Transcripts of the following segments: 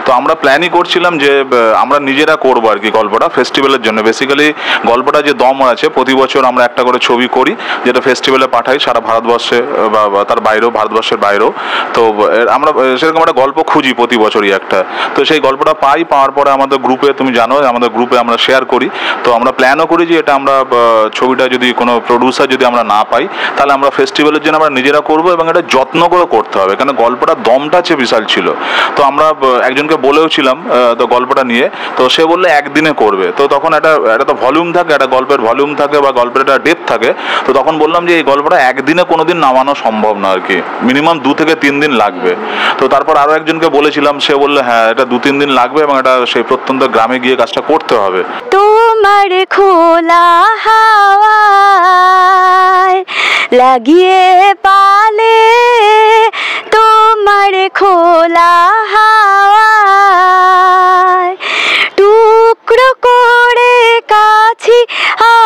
তো আমরা প্ল্যানই করছিলাম যে আমরা নিজেরা করবো আর কি গল্পটা ফেস্টিভ্যালের জন্য। বেসিক্যালি গল্পটা যে দম আছে, প্রতি বছর আমরা একটা করে ছবি করি যেটা ফেস্টিভ্যালে পাঠাই সারা ভারতবর্ষে বা তার বাইরেও, ভারতবর্ষের বাইরেও। তো আমরা সেরকম একটা গল্প খুঁজি প্রতি বছরই একটা। তো সেই গল্পটা পাওয়ার পরে আমাদের গ্রুপে, তুমি জানো আমাদের গ্রুপে আমরা শেয়ার করি। তো আমরা প্ল্যানও করি যে এটা আমরা ছবিটা যদি কোনো প্রডিউসার যদি আমরা না পাই তাহলে আমরা ফেস্টিভ্যালের জন্য আমরা নিজেরা করবো এবং এটা যত্ন করে করতে হবে, কারণ গল্পটা দমটা আছে বিশাল ছিল। তো আমরা একজনকে বলেওছিলাম তো গল্পটা নিয়ে, তো সে বললে একদিনে করবে। তো তখন একটা তো ভলিউম থাকে, একটা গল্পের ভলিউম থাকে বা গল্পের একটা ডেপথ থাকে। তো তখন বললাম যে এই গল্পটা একদিনে কোনোদিন নামানো সম্ভব না আর কি, মিনিমাম 2 থেকে 3 দিন লাগবে। তো তারপর আরও একজনকে বলেছিলাম, সে বললে হ্যাঁ এটা 2-3 দিন লাগবে এবং এটা সেই প্রত্যন্ত গ্রামে গিয়ে কাজটা করতে হবে। তোমার খোলা হাওয়ায় লাগিয়ে পালে, তোমার খোলা হাওয়ায় টুকরো করে কাছি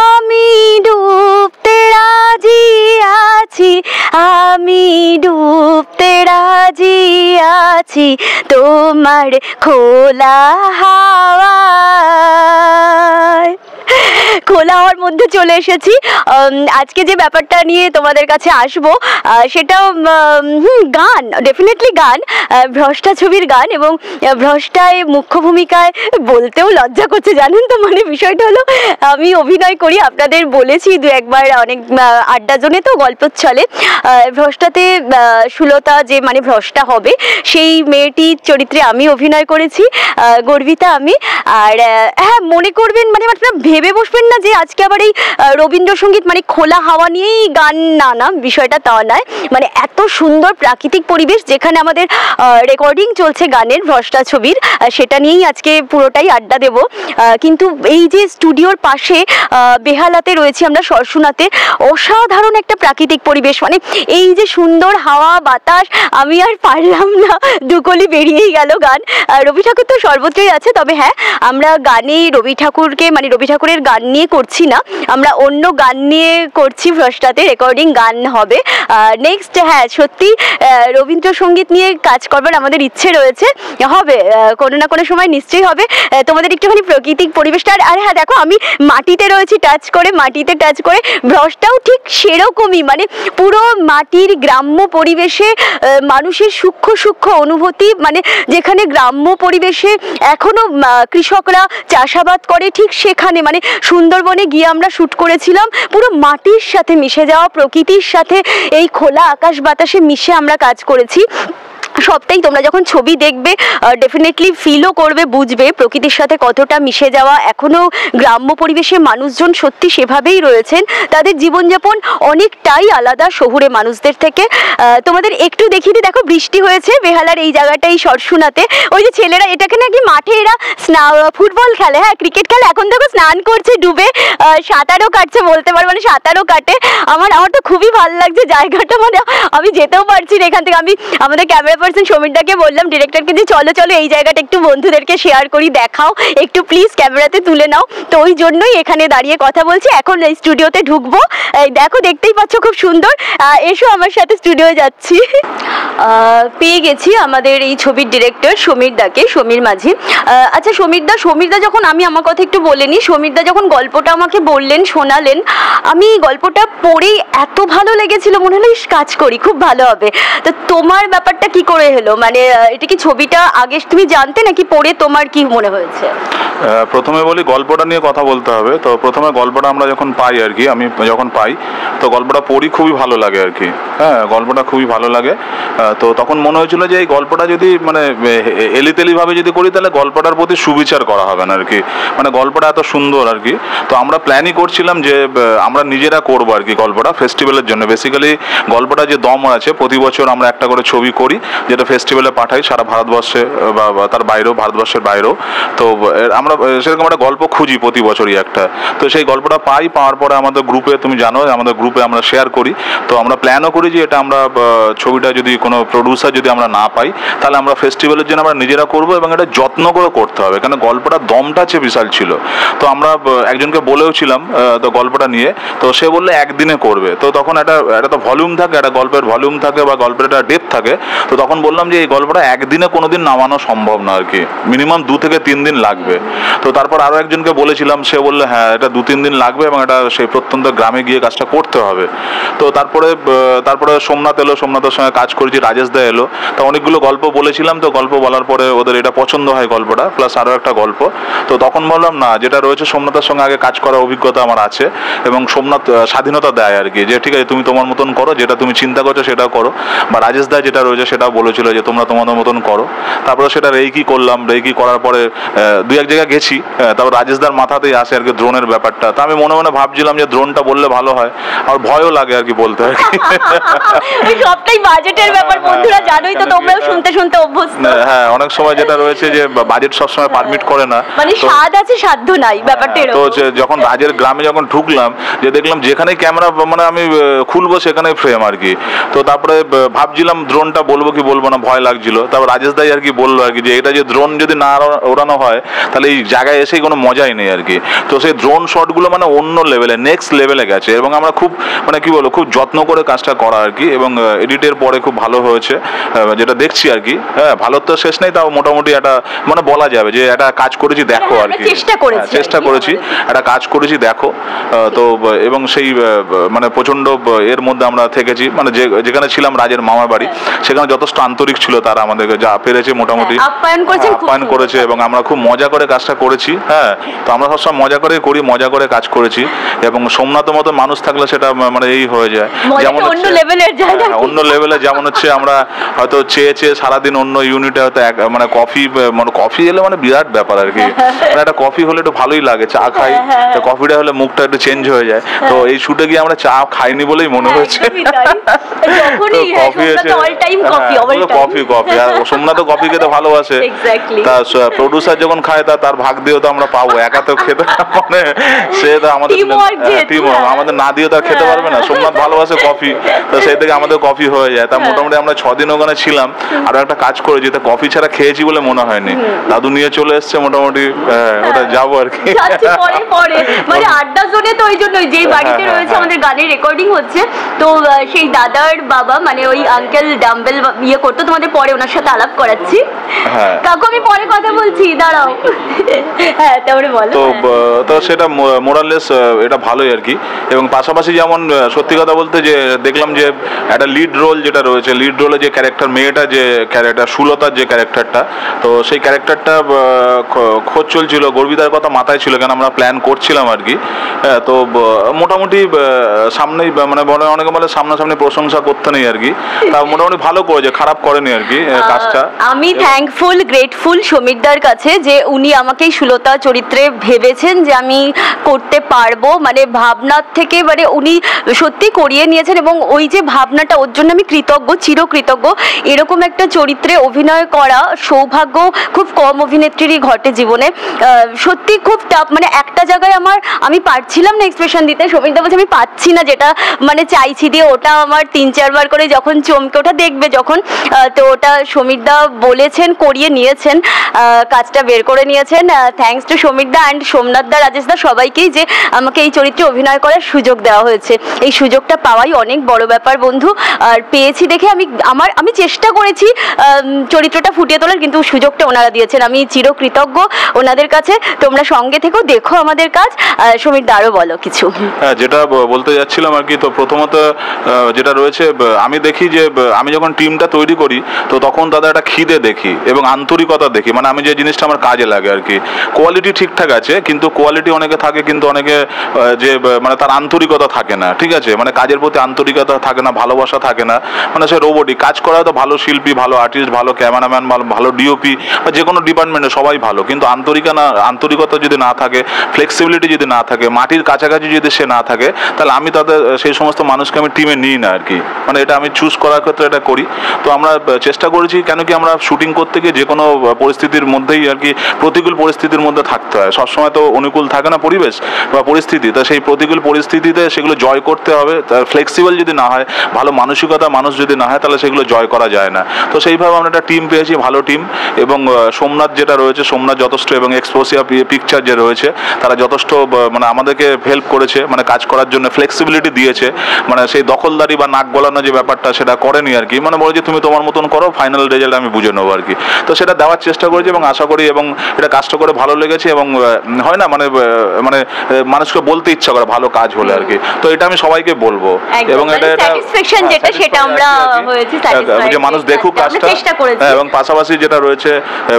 আমি ডুবতে রাজি আছি, আমি ডুবতে রাজি আছি তোমার খোলা হাওয়ায়। খোলা হওয়ার মধ্যে চলে এসেছি। আজকে যে ব্যাপারটা নিয়ে তোমাদের কাছে আসবো সেটাও গান, ডেফিনেটলি গান, ভ্রষ্টা ছবির গান। এবং ভ্রষ্টায় মুখ্য ভূমিকায় বলতেও লজ্জা করছে, জানেন তো। মানে বিষয়টা হলো আমি অভিনয় করি, আপনাদের বলেছি 2-1 বার অনেক আড্ডা জোনে তো গল্প চলে। ভ্রষ্টাতে সুলতা যে মানে ভ্রষ্টা হবে সেই মেয়েটির চরিত্রে আমি অভিনয় করেছি, গর্বিতা আমি। আর হ্যাঁ, মনে করবেন মানে আপনারা ভেবে বসবেন না যে আজকে আবার এই রবীন্দ্রসঙ্গীত মানে খোলা হাওয়া নিয়েই গান, না বিষয়টা তা নয়। মানে এত সুন্দর প্রাকৃতিক পরিবেশ যেখানে আমাদের রেকর্ডিং চলছে গানের, ভ্রষ্টা ছবির, সেটা নিয়েই আজকে পুরোটাই আড্ডা দেব। কিন্তু এই যে স্টুডিওর পাশে বেহালাতে রয়েছি আমরা, সরসুনাতে, অসাধারণ একটা প্রাকৃতিক পরিবেশ। মানে এই যে সুন্দর হাওয়া বাতাস, আমি আর পারলাম না, দুকলি বেরিয়েই গেল গান। রবি ঠাকুর তো সর্বত্রই আছে, তবে হ্যাঁ আমরা গানে রবি ঠাকুরকে মানে রবি ঠাকুরের গান নিয়ে করছি না, আমরা অন্য গান নিয়ে করছি। ভ্রষ্টাতে রেকর্ডিং গান হবে নেক্সট। হ্যাঁ সত্যি রবীন্দ্রসঙ্গীত নিয়ে কাজ করবার আমাদের ইচ্ছে রয়েছে, হবে কোনো না কোনো সময় নিশ্চয়ই হবে। তোমাদের একটুখানি প্রাকৃতিক পরিবেশটা, আর হ্যাঁ দেখো আমি মাটিতে রয়েছি, মাটিতে টাচ করে। ভ্রষ্টাও ঠিক সেরকমই, মানে পুরো মাটির গ্রাম্য পরিবেশে মানুষের সূক্ষ্ম অনুভূতি, মানে যেখানে গ্রাম্য পরিবেশে এখনো কৃষকরা চাষাবাদ করে ঠিক সেখানে, মানে সুন্দরবনে গিয়ে আমরা শ্যুট করেছিলাম। পুরো মাটির সাথে মিশে যাওয়া, প্রকৃতির সাথে এই খোলা আকাশ বাতাসে মিশে আমরা কাজ করেছি। সবটাই তোমরা যখন ছবি দেখবে ডেফিনেটলি ফিলও করবে, বুঝবে প্রকৃতির সাথে কতটা মিশে যাওয়া। এখনো গ্রাম্য পরিবেশে মানুষজন সত্যি সেভাবেই রয়েছেন, তাদের জীবনযাপন অনেকটাই আলাদা শহুরে মানুষদের থেকে। তোমাদের একটু দেখিয়ে দিই, দেখো বৃষ্টি হয়েছে বেহালার এই জায়গাটাই, সরসুনাতে। ওই যে ছেলেরা এটাকে নাকি মাঠে এরা ফুটবল খেলে, হ্যাঁ ক্রিকেট খেলে, এখন দেখো স্নান করছে ডুবে, সাঁতারও কাটছে বলতে পারো, মানে সাঁতারও কাটে। আমার তো খুবই ভালো লাগছে জায়গাটা, মানে আমি যেতেও পারছি না এখান থেকে। আমি আমাদের ক্যামেরা পার্সন সমীরদাকে বললাম, ডিরেক্টরকে, যে চলো এই জায়গাটা একটু বন্ধুদেরকে শেয়ার করি, দেখাও একটু প্লিজ, ক্যামেরাতে তুলে নাও। তো ওই জন্যই এখানে দাঁড়িয়ে কথা বলছি। এখন এই স্টুডিওতে ঢুকবো, দেখো দেখতেই পাচ্ছ খুব সুন্দর। এসো আমার সাথে স্টুডিও যাচ্ছি। পেয়ে গেছি আমাদের এই ছবির ডিরেক্টর সমীরদাকে, সমীর মাঝি। আচ্ছা সমীরদা যখন, আমি আমার কথা একটু বলে নিই, সমীরদা যখন গল্পটা আমাকে বললেন, শোনালেন, আমি গল্পটা পড়েই এত ভালো লেগেছিল, মনে হলো কাজ করি, খুব ভালো হবে। তো তোমার ব্যাপারটা কি করে হলো, মানে এটা কি ছবিটা আগে তুমি জানতে নাকি পড়ে তোমার কি মনে হয়েছে? প্রথমে বলি গল্পটা নিয়ে কথা বলতে হবে। তো প্রথমে গল্পটা আমরা যখন পাই আর কি, আমি যখন পাই তো গল্পটা পড়ি, খুবই ভালো লাগে আর কি। হ্যাঁ গল্পটা খুবই ভালো লাগে। তো তখন মনে হয়েছিল যে এই গল্পটা যদি মানে এলিতেলিভাবে যদি করি তাহলে গল্পটার প্রতি সুবিচার করা হবে না আর কি, মানে গল্পটা এত সুন্দর আর কি। তো আমরা প্ল্যানই করছিলাম যে আমরা নিজেরা করবো আর কি গল্পটা ফেস্টিভ্যালের জন্য। বেসিক্যালি গল্পটা যে দম আছে, প্রতি বছর আমরা একটা করে ছবি করি যেটা ফেস্টিভ্যালে পাঠাই সারা ভারতবর্ষে বা তার বাইরেও, ভারতবর্ষের বাইরেও। তো আমরা সেরকম একটা গল্প খুঁজি প্রতি বছরই একটা। তো সেই গল্পটা পাওয়ার পরে আমাদের গ্রুপে, তুমি জানো আমাদের গ্রুপে আমরা শেয়ার করি। তো আমরা প্ল্যানও করি যে এটা আমরা ছবিটা যদি কোনো প্রডিউসার যদি আমরা না পাই তাহলে আমরা ফেস্টিভ্যালের জন্য আমরা নিজেরা করবো এবং এটা যত্ন করে করতে হবে, কারণ গল্পটা দমটা আছে বিশাল ছিল। তো আমরা একজনকে বলেওছিলাম তো গল্পটা নিয়ে, তো সে বললে একদিনে করবে। তো তখন একটা তো ভলিউম থাকে, একটা গল্পের ভলিউম থাকে বা গল্পের একটা ডেপথ থাকে। তো তখন তখন বললাম যে এই গল্পটা একদিনে কোনোদিন নামানো সম্ভব না আর কি, মিনিমাম 2 থেকে 3 দিন লাগবে। তো তারপর আরও একজনকে বলেছিলাম, সে বললো হ্যাঁ এটা 2-3 দিন লাগবে এবং এটা সেই প্রত্যন্ত গ্রামে গিয়ে কাজটা করতে হবে। তো তারপরে সোমনাথ এলো, সোমনাথের সঙ্গে কাজ করেছি, রাজেশ দা এলো। তো অনেকগুলো গল্প বলেছিলাম, তো গল্প বলার পরে ওদের এটা পছন্দ হয় গল্পটা, প্লাস আরও একটা গল্প। তো তখন বললাম না, যেটা রয়েছে সোমনাথের সঙ্গে আগে কাজ করার অভিজ্ঞতা আমার আছে এবং সোমনাথ স্বাধীনতা দেয় আর কি, যে ঠিক আছে তুমি তোমার মতন করো, যেটা তুমি চিন্তা করছো সেটাও করো। বা রাজেশ দা যেটা রয়েছে সেটাও বলেছিল যে তোমরা তোমাদের মতন করো। তারপরে সেটা রেকি করলাম, রেকি করার পরে 2-1 জায়গায় গেছি। তারপর রাজেশ দার মাথাতেই আসে আর কি ড্রোনের ব্যাপারটা। তা আমি মনে মনে ভাবছিলাম যে ড্রোনটা বললে ভালো হয়, আর ভয়ও লাগে আর কি বলতে আর কি। সবটাই বাজেটের ব্যাপার বন্ধুরা, জানোই তো, তোমরাও শুনতে শুনতে অভ্যস্ত। হ্যাঁ, অনেক সময় যেটা রয়েছে যে বাজেট সবসময় পারমিট করে না, মানে স্বাদ আছে সাধ্য নাই ব্যাপারটা এরকম। তো যখন রাজের গ্রামে যখন ঢুকলাম, যে দেখলাম যেখানেই ক্যামেরা মানে আমি খুলবো সেখানে ফ্রেম আর কি। তো তারপরে ভাবছিলাম ড্রোনটা বলবো কি বলবো না, ভয় লাগছিল। তারপর রাজেশ দাই আর কি বললো আর কি যে এটা যে ড্রোন যদি না ওড়ানো হয় তাহলে এই জায়গায় এসেই কোনো মজাই নেই আর কি। তো সেই ড্রোন শটগুলো মানে অন্য লেভেলে, নেক্সট লেভেলে গেছে এবং আমরা খুব মানে কি বলবো খুব যত্ন করে কাজটা করা আর কি, এবং এডিটের পরে খুব ভালো হয়েছে যেটা দেখছি আর কি। হ্যাঁ, ভালো তো শেষ নেই, তাও মোটামুটি একটা মানে বলা যাবে যে একটা কাজ করেছি দেখো আর কি, চেষ্টা করেছি একটা কাজ করেছি দেখো। তো এবং সেই মানে প্রচন্ড এর মধ্যে আমরা থেকেছি, মানে যেখানে ছিলাম রাজের মামার বাড়ি, সেখানে যথেষ্ট আন্তরিক ছিল তারা, আমাদেরকে যা পেরেছে মোটামুটি আপ্যায়ন করেছে এবং আমরা খুব মজা করে কাজটা করেছি। হ্যাঁ, তো আমরা সবসময় মজা করে করি, মজা করে কাজ করেছি এবং সোমনাথের মতো মানুষ থাকলে সেটা মানে এই হয়ে যায়, যেমন অন্য লেভেলে যেমন হচ্ছে আমরা হয়তো চেয়ে সারাদিন অন্য ইউনিটে হয়তো মানে কফি এলে মানে বিরাট ব্যাপার আর কি। মানে একটা কফি হলে একটু ভালোই লাগে, চা খাই, তো কফিটা হলে মুখটা একটু চেঞ্জ হয়ে যায়। তো এই শুটে গিয়ে আমরা চা খাইনি বলেই মনে হয়েছে কফি আর সোমনাথ কফি খেতে ভালোবাসে। তা প্রডিউসার যখন খায় তার ভাগ দিয়েও তো আমরা পাবো, একা তো খেতে মানে সে তো আমাদের আমাদের না দিয়ে তার খেতে পারবে না। সোমনাথ ভালোবাসে কফি, তো সেই থেকে আমাদের কফি হয়ে যায়। তা মোটামুটি আমরা 6 দিন ওখানে ছিলাম, আরো একটা কাজ করেছি, তা কফি ছাড়া খেয়েছি বলে মনে হয়নি। দাদু নিয়ে চলে এসছে মোটামুটি, ওটা যাবো আর কি মানে আড্ডা জোনে। তো ওই জন্যই যেই বাড়িতে রয়েছে আমাদের গানের রেকর্ডিং হচ্ছে, তো সেই দাদার বাবা মানে ওই আঙ্কেল ডাম্বেল ইয়ে করতো, তোমাদের পরে ওনার সাথে আলাপ করাচ্ছি। কাকু আমি পরে কথা বলছি, দাঁড়াও। হ্যাঁ, তারপরে বলো। তো সেটা মোরালেস এটা ভালোই আর কি। এবং পাশাপাশি যেমন সত্যি কথা বলতে যে দেখলাম যে একটা লিড রোল যেটা রয়েছে, লিড রোলে যে ক্যারেক্টার মেয়েটা, যে ক্যারেক্টার সুলতার যে ক্যারেক্টারটা, তো সেই ক্যারেক্টারটা খোঁজ চলছিল, গর্বিতার কথা মাথায় ছিল, কেন আমরা প্ল্যান করছিলাম আর কি। তো মোটামুটি সামনেই মানে অনেকে বলে সামনাসামনি প্রশংসা করতে নেই আর কি, তা মোটামুটি ভালো করেছে, খারাপ করেনি আর কি কাজটা। আমি থ্যাঙ্কফুল, গ্রেটফুল সমীরদার কাছে যে উনি আমাকে এই সুলতা চরিত্রে ভেবেছেন যে আমি করতে পারবো, মানে ভাবনার থেকে মানে উনি সত্যি করিয়ে নিয়েছেন এবং ওই যে ভাবনাটা, ওর জন্য আমি কৃতজ্ঞ, চিরকৃতজ্ঞ। এরকম একটা চরিত্রে অভিনয় করা সৌভাগ্য খুব কম অভিনেত্রীরই ঘটে জীবনে। সত্যি খুব টাফ, মানে একটা জায়গায় আমি পারছিলাম না এক্সপ্রেশন দিতে, সমীরদা বলছে আমি পাচ্ছি না যেটা মানে চাইছি দিয়ে, ওটা আমার 3-4 বার করে যখন চমকে ওটা দেখবে যখন, তো ওটা সমীরদা বলেছেন, করিয়ে নিয়েছেন, কাজটা বের করে নিয়েছেন। থ্যাঙ্কস টু সমীরদা অ্যান্ড সোমনাথদা, রাজেশদা, সবাইকেই যে আমাকে এই চরিত্রে অভিনয় করার সুযোগ দেওয়া হয়েছে। এই সুযোগটা পাওয়াই অনেক বড় ব্যাপার বন্ধু, আর পেয়েছি দেখে আমি চেষ্টা করেছি চরিত্রটা ফুটিয়ে তোলার, কিন্তু সুযোগটা ওনারা দিয়েছেন, আমি চিরকৃতজ্ঞ ওনাদের কাছে। তোমরা সঙ্গে থেকেও দেখো আমাদের কাজ। সমীরদা আরও বলো কিছু। হ্যাঁ, যেটা বলতে যাচ্ছিলাম আর কি, তো প্রথমত যেটা রয়েছে, আমি দেখি যে আমি যখন টিমটা তৈরি করি তো তখন তাদের একটা খিদে দেখি এবং আন্তরিকতা দেখি, মানে আমি যে জিনিসটা আমার কাজে লাগে আর কি। কোয়ালিটি ঠিকঠাক আছে, কিন্তু কোয়ালিটি অনেকে থাকে, কিন্তু অনেকে যে মানে তার আন্তরিকতা থাকে না, ঠিক আছে, মানে কাজের প্রতি আন্তরিকতা থাকে না, ভালোবাসা থাকে না, মানে সে রোবটিক কাজ করা। তো ভালো শিল্পী, ভালো আর্টিস্ট, ভালো ক্যামেরাম্যান, ভালো ডিওপি, যে কোনো ডিপার্টমেন্টে সবাই ভালো, কিন্তু আন্তরিকতা যদি না থাকে, ফ্লেক্সিবিলিটি যদি না থাকে, মাটির কাছাকাছি যদি সে না থাকে, তাহলে আমি তাদের সেই সমস্ত মানুষকে আমি টিমে নিই না আর কি। মানে এটা আমি চুজ করার ক্ষেত্রে এটা করি। তো আমরা চেষ্টা করেছি, কেন কি আমরা শুটিং করতে গিয়ে যে কোনো পরিস্থিতির মধ্যেই আর কি, প্রতিকূল পরিস্থিতির মধ্যে থাকতে হয়, সবসময় তো অনুকূল থাকে না পরিবেশ বা পরিস্থিতি। তো সেই প্রতিকূল পরিস্থিতিতে সেগুলো জয় করতে হবে। তার ফ্লেক্সিবল যদি না হয়, ভালো মানসিকতা মানুষ যদি না হয়, তাহলে সেগুলো জয় করা যায় না। তো সেইভাবে আমরা একটা টিম পেয়েছি, ভালো টিম। এবং সোমনাথ যেটা রয়েছে, সোমনাথ যথেষ্ট, এবং এক্সপোসিয়া পিকচার যে রয়েছে তারা যথেষ্ট মানে আমাদেরকে হেল্প করেছে, মানে কাজ করার জন্য ফ্লেক্সিবিলিটি দিয়েছে, মানে সেই দখলদারি বা নাক গলানো যে ব্যাপারটা সেটা করেনি আর কি, মানে বলেছে তুমি তোমার মতন করো, ফাইনাল রেজাল্ট আমি বুঝে নেবো আর কি। তো সেটা দেওয়ার চেষ্টা করেছি এবং আশা করি এবং এটা কাজটা করে ভালো লেগেছে এবং হয় না মানে মানে মানুষকে বলতে ইচ্ছা করে ভালো কাজ হলে আর কি। তো এটা আমি সবাইকে বলবো এবং এটা স্যাটিসফ্যাকশন যেটা সেটা আমরা হয়েছে স্যাটিসফাইড যে মানুষ দেখুক কাজটা এবং পাশাপাশি যেটা রয়েছে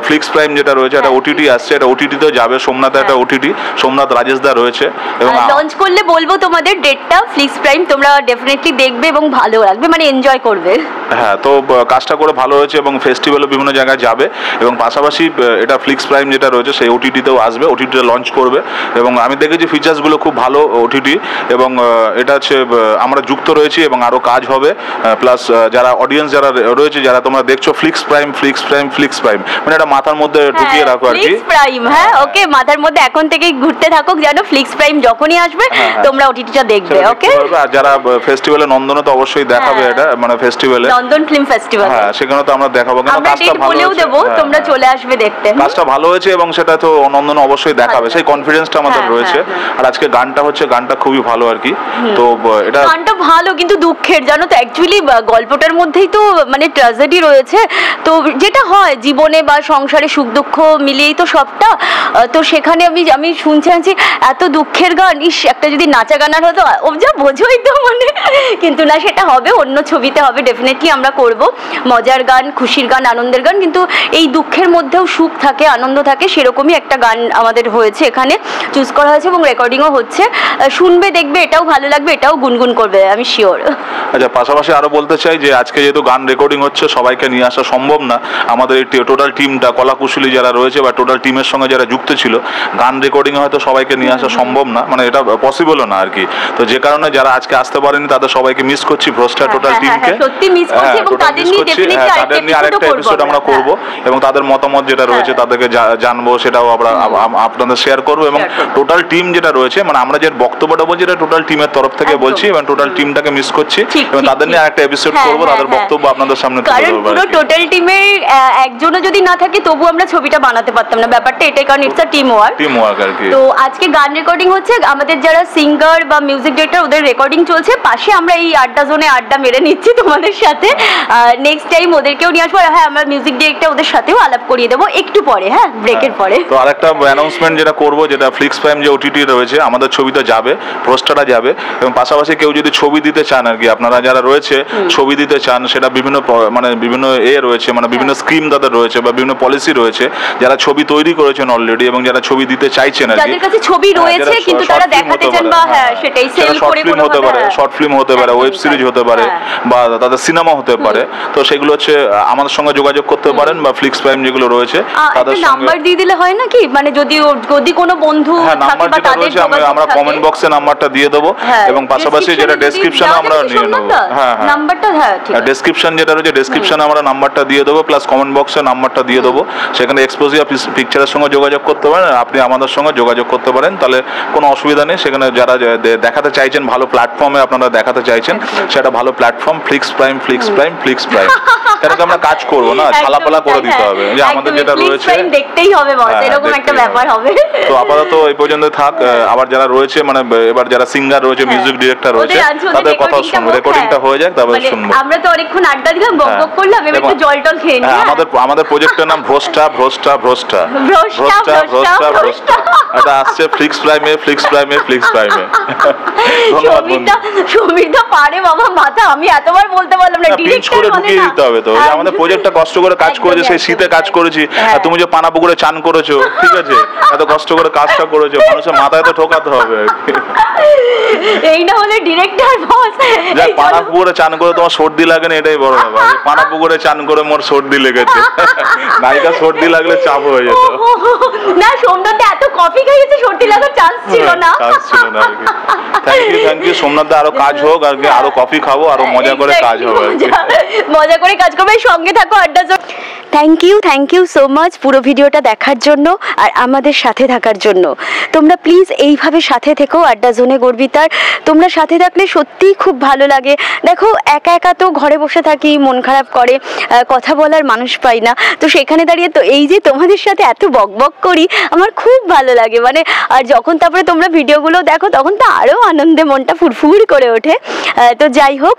ফ্লিক্স প্রাইম যেটা রয়েছে এটা ওটিটি আসছে, এটা ওটিটিতেও যাবে। সোমনাথে একটা ওটিটি, সোমনাথ রাজেশদা রয়েছে এবং লঞ্চ করলে বলবো তোমাদের ডেটটা ফ্লিক্স প্রাইম, তোমরা ডেফিনেটলি দেখবে এবং ভালো লাগবে, মানে এনজয় করবে। হ্যাঁ, তো কাজটা করে ভালো হয়েছে এবং ফেস্টিভ্যালও বিভিন্ন জায়গায় যাবে এবং পাশাপাশি এটা ফ্লিক্স প্রাইম যেটা রয়েছে সেই ওটিটিতেও আসবে, ওটিটিতে লঞ্চ করবে এবং আমি দেখেছি ফিচার্সগুলো খুব ভালো ওটিটি এবং এটা হচ্ছে আমরা যুক্ত রয়েছি এবং আরও কাজ হবে। প্লাস যারা অডিয়েন্স যারা রয়েছে, যারা তোমরা দেখছো flicks prime flicks prime flicks prime, মানে এটা মাথার মধ্যে ঢুকিয়ে রাখো আর কি। ফ্লিক্স প্রাইম, হ্যাঁ ওকে, মাথার মধ্যে এখন থেকেই ঘুরতে থাকুক যেন ফ্লিক্স প্রাইম যখনই আসবে তোমরা ওটিটিটা দেখবে। ওকে, আর যারা ফেস্টিভ্যালে নন্দনে তো অবশ্যই দেখাবে এটা, মানে ফেস্টিভ্যালে নন্দন ফিল্ম ফেস্টিভ্যাল, হ্যাঁ সেখানে তো আমরা দেখাবো, কারণ কাজটা ভালো বলেও দেবো, তোমরা চলে আসবে দেখতে। কাজটা ভালো হয়েছে এবং সেটা তো নন্দন অবশ্যই দেখাবে, সেই কনফিডেন্সটা আমাদের রয়েছে। আর আজকে গানটা হচ্ছে, গানটা খুবই ভালো আর কি। তো এটা গানটা ভালো কিন্তু দুঃখের, জানো তো অ্যাকচুয়ালি গল্পটার মধ্যেই তো মানে ট্র্যাজেডি রয়েছে, তো যেটা হয় জীবনে বা সংসারে সুখ দুঃখ মিলিয়েই তো সবটা। তো সেখানে আমি শুনছি এত দুঃখের গান, ইস একটা যদি নাচা গানার হতো, ও যা বোঝোই তো মানে, কিন্তু না সেটা হবে অন্য ছবিতে হবে, ডেফিনেটলি আমরা করব মজার গান, খুশির গান, আনন্দের গান, কিন্তু এই দুঃখের মধ্যেও সুখ থাকে, আনন্দ থাকে, সেরকমই একটা গান আমাদের হয়েছে এখানে চুজ করা হয়েছে এবং রেকর্ডিংও হচ্ছে। শুনবে দেখবে, এটাও ভালো লাগবে, এটাও গুনগুন করবে আমি শিওর। আচ্ছা, পাশাপাশি আরো বলতে চাই যে আজকে যেহেতু গান রেকর্ডিং হচ্ছে সবাইকে নিয়ে আসা সম্ভব না, আমাদের এই টোটাল টিমটা কলাকুশলী যারা রয়েছে বা টোটাল টিমের সঙ্গে যারা যুক্ত ছিল, গান রেকর্ডিং হয়তো সবাইকে নিয়ে আসা সম্ভব না, মানে এটা পসিবলও না আর কি। তো যে কারণে যারা আজকে আসতে পারেনি তাদের সবাইকে মিস করছি, ভ্রষ্টা টোটাল টিমকে সত্যি মিস করছি এবং তাদের নিয়ে আরেকটা এপিসোড আমরা করব এবং তাদের মতামত যেটা রয়েছে তাদেরকে জানবো, সেটাও আমরা আপনাদের শেয়ার করবো এবং টোটাল টিম যেটা রয়েছে, মানে আমরা যে বক্তব্যটা বলছি এটা টোটাল টিমের তরফ থেকে বলছি এবং টোটাল টিমটাকে মিস করছি এবং তাদের নিয়ে আরেকটা এপিসোড করব, তাদের বক্তব্য আপনাদের সামনে তুলে ধরব। পুরো টোটাল টিমের একজনও যদি না থাকে তবু আমরা ছবিটা বানাতে পারতাম না, ব্যাপারটা এটাই, কারণ ইটস আ টিম ওয়ার্ক আর কি। তো আজকে গান রেকর্ডিং হচ্ছে, আমাদের যারা সিঙ্গার বা মিউজিক ডিরেক্টর ওদের রেকর্ডিং চলছে, পাশে আমরা এই আড্ডা জোনে আড্ডা মেরে নিচ্ছি তোমাদের সাথে। নেক্সট টাইম ওদেরকেও নিয়ে আসবো, হ্যাঁ আমরা মিউজিক ডিরেক্টর ওদের সাথেও আলাপ করিয়ে দেবো একটু পরে, হ্যাঁ ব্রেকের পরে। তো আরেকটা অ্যানাউন্সমেন্ট যেটা করবো, যেটা ফ্লিক্স প্রাইম যে ওটিটি রয়েছে আমাদের ছবিটা যাবে, পোস্টারটা যাবে এবং পাশাপাশি কেউ যদি ছবি দিতে চান আর কি, আপনারা যারা রয়েছে ছবি দিতে চান, সেটা বিভিন্ন মানে বিভিন্ন রয়েছে, মানে বিভিন্ন স্কিম তাদের রয়েছে বা বিভিন্ন পলিসি রয়েছে, যারা ছবি তৈরি করেছেন অলরেডি এবং যারা ছবি দিতে চাইছেন আর কি, যাদের কাছে ছবি রয়েছে কিন্তু তারা দেখাতে চান বা হ্যাঁ সেটাই সেল করে ফিল্ম হতে পারে, শর্ট ফিল্ম হতে পারে, ওয়েব সিরিজ হতে পারে বা তাদের সিনেমা হতে পারে। তো সেগুলো হচ্ছে আমাদের সঙ্গে যোগাযোগ করতে পারেন বা ফ্লিক্স প্রাইম যেগুলো রয়েছে তাদের সঙ্গে নাম্বার দিয়ে দিলে হয় না কি, মানে যদি কোনো বন্ধু নাম্বার যেটা রয়েছে আমরা কমেন্ট বক্সে নাম্বারটা দিয়ে দেবো এবং পাশাপাশি যেটা ডেসক্রিপশনে আমরা নিয়ে নেবো, হ্যাঁ নাম্বারটা, হ্যাঁ ঠিক আছে, ডেসক্রিপশন যেটা রয়েছে ডেসক্রিপশনে আমরা নাম্বারটা দিয়ে দেবো, প্লাস কমেন্ট বক্সে নাম্বারটা দিয়ে দেবো, সেখানে এক্সপোজিয়া পিকচারের সঙ্গে যোগাযোগ করতে পারেন, আপনি আমাদের সঙ্গে যোগাযোগ করতে পারেন, তাহলে কোনো অসুবিধা নেই। সেখানে যারা দেখাতে চাইছেন, ভালো প্ল্যাটফর্মে আপনারা দেখাতে চাইছেন, সেটা ভালো platform flicks prime flicks prime flicks prime, সেটাকে আমরা কাজ করবো না, ছালাপালা করে দিতে হবে যে আমাদের যেটা রয়েছে দেখতেই হবে, এরকম একটা ব্যাপার হবে। তো আপাতত এই পর্যন্ত থাক, আবার যারা রয়েছে মানে এবার যারা সিঙ্গার রয়েছে, মিউজিক ডিরেক্টর রয়েছে, তাদের কথা শুনবো, রেকর্ডিংটা হয়ে যাক তারপরে শুনবো। আমরা তো অনেকক্ষণ আড্ডা দিলাম, বকবক করলাম, এবার একটু জল টল খেয়ে নিই। আমাদের প্রজেক্টের নাম ভ্রষ্টা ভ্রষ্টা ভ্রষ্টা ভ্রষ্টা ভ্রষ্টা ভ্রষ্টা, এটা আসছে ফ্লিক্স প্রাইমে ফ্লিক্স প্রাইমে ফ্লিক্স প্রাইমে। ধন্যবাদ বন্ধু। সুমিতা পারে বাবা মাথা, আমি এতবার বলতে পারলাম না, ডিরেক্টর করে ঢুকিয়ে দিতে হবে। তো আমাদের প্রজেক্টটা কষ্ট করে কাজ করেছে, সেই শীতে কাজ করেছি, আর তুমি যে পানা পুকুরে চান করেছো, ঠিক আছে, এত কষ্ট করে কাজটা করেছো, মানুষের মাথায় তো ঠোকাতে হবে। এই না হলে ডিরেক্টর বস, যাক পানা পুকুরে চান করে তোমার সর্দি লাগে না, এটাই বড় ব্যাপার। পানা পুকুরে চান করে মোর সর্দি লেগেছে, নায়িকা সর্দি লাগলে চাপ হয়ে যেত না। সোমনাথে এত কফি খাইয়েছে, সর্দি লাগার চান্স ছিল না, চান্স ছিল না আর কি। থ্যাংক ইউ সোমনাথে, আরো কাজ হোক আর কি, আরো কফি খাবো, আরো মজা করে কাজ হবে, মজা করে কাজ করবে, সঙ্গে থাকো আড্ডা। থ্যাংক ইউ সো মাচ পুরো ভিডিওটা দেখার জন্য আর আমাদের সাথে থাকার জন্য। তোমরা প্লিজ এইভাবে সাথে থেকো আড্ডা জোনে গর্বিতার। তোমরা সাথে থাকলে সত্যিই খুব ভালো লাগে। দেখো একা একা তো ঘরে বসে থাকি, মন খারাপ করে, কথা বলার মানুষ পাই না, তো সেখানে দাঁড়িয়ে তো এই যে তোমাদের সাথে এত বকবক করি আমার খুব ভালো লাগে। মানে আর যখন তারপরে তোমরা ভিডিওগুলো দেখো তখন তো আরও আনন্দে মনটা ফুরফুর করে ওঠে। তো যাই হোক,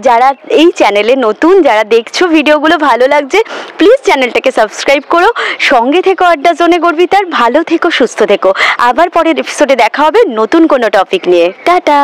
যারা এই চ্যানেলে নতুন, যারা দেখছো ভিডিওগুলো ভালো লাগছে, প্লিজ চ্যানেলটাকে সাবস্ক্রাইব করো, সঙ্গে থেকো আড্ডা জোনে গর্বিতার। ভালো থেকো, সুস্থ থেকো। আবার পরের এপিসোডে দেখা হবে নতুন কোনো টপিক নিয়ে। টাটা।